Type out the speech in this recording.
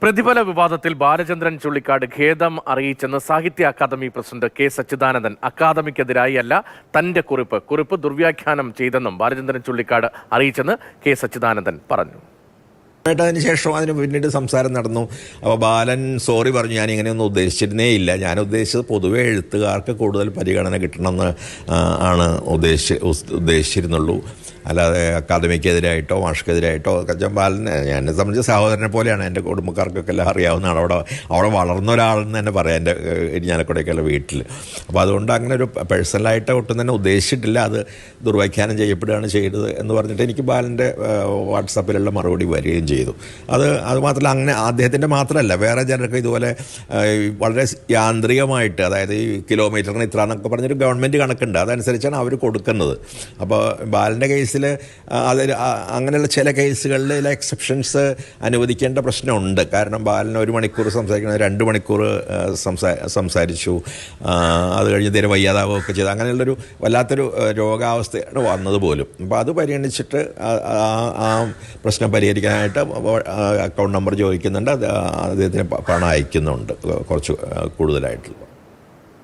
പ്രതിഫല വിവാദത്തിൽ ബാലചന്ദ്രൻ ചുള്ളിക്കാട് ഖേദം അറിയിച്ചെന്ന് സാഹിത്യ അക്കാദമി പ്രസിഡന്റ് കെ സച്ചിദാനന്ദൻ. അക്കാദമിക്കെതിരായി അല്ല, തന്റെ കുറിപ്പ് ദുർവ്യാഖ്യാനം ചെയ്തെന്നും ബാലചന്ദ്രൻ ചുള്ളിക്കാട് അറിയിച്ചെന്ന് കെ സച്ചിദാനന്ദൻ പറഞ്ഞു. അതിന് ശേഷം അതിന് പിന്നീട് സംസാരം നടന്നു. അപ്പോൾ ബാലൻ സോറി പറഞ്ഞു, ഞാൻ ഇങ്ങനെയൊന്നും ഉദ്ദേശിച്ചിരുന്നേ ഇല്ല, ഞാൻ ഉദ്ദേശിച്ചത് പൊതുവെ എഴുത്തുകാർക്ക് കൂടുതൽ പരിഗണന കിട്ടണമെന്ന് ആണ് ഉദ്ദേശിച്ചിരുന്നുള്ളൂ, അല്ലാതെ അക്കാദമിക്കെതിരായിട്ടോ മാഷ്ക്കെതിരായിട്ടോ. ബാലനെ എന്നെ സംബന്ധിച്ച് സഹോദരനെ പോലെയാണ്, എൻ്റെ കുടുംബക്കാർക്കൊക്കെ എല്ലാം അറിയാവുന്നതാണ്. അവിടെ വളർന്ന ഒരാളെന്ന് തന്നെ പറയാം എൻ്റെ ഇരിഞ്ഞാലക്കുടയൊക്കെയുള്ള വീട്ടിൽ. അപ്പോൾ അതുകൊണ്ട് അങ്ങനെ ഒരു പേഴ്സണലായിട്ട് ഒട്ടും തന്നെ ഉദ്ദേശിച്ചിട്ടില്ല, അത് ദുർവ്യാഖ്യാനം ചെയ്യപ്പെടുകയാണ് ചെയ്തത് എന്ന് പറഞ്ഞിട്ട് എനിക്ക് ബാലൻ്റെ വാട്സാപ്പിലുള്ള മറുപടി വരികയും ചെയ്തു. അത് മാത്രമല്ല, അങ്ങനെ അദ്ദേഹത്തിൻ്റെ മാത്രമല്ല, വേറെ ചിലർക്ക് ഇതുപോലെ വളരെ യാന്ത്രികമായിട്ട്, അതായത് ഈ കിലോമീറ്ററിന് ഇത്ര എന്നൊക്കെ പറഞ്ഞൊരു ഗവൺമെൻറ് കണക്കുണ്ട്, അതനുസരിച്ചാണ് അവർ കൊടുക്കുന്നത്. അപ്പോൾ ബാലൻ്റെ കേസിൽ അങ്ങനെയുള്ള ചില കേസുകളിൽ ചില എക്സെപ്ഷൻസ് അനുവദിക്കേണ്ട പ്രശ്നമുണ്ട്. കാരണം ബാലൻ 1 മണിക്കൂർ സംസാരിക്കുന്നത് 2 മണിക്കൂർ സംസാരിച്ചു, അത് കഴിഞ്ഞ് തീരെ വയ്യാതാവുകയൊക്കെ ചെയ്തു. അങ്ങനെയുള്ളൊരു വല്ലാത്തൊരു രോഗാവസ്ഥയാണ് വന്നത് പോലും. അപ്പോൾ അത് പരിഗണിച്ചിട്ട് ആ പ്രശ്നം പരിഹരിക്കാനായിട്ട് അക്കൗണ്ട് നമ്പർ ചോദിക്കുന്നുണ്ട്, അദ്ദേഹത്തിന് പണം അയക്കുന്നുണ്ട് കുറച്ച് കൂടുതലായിട്ട്.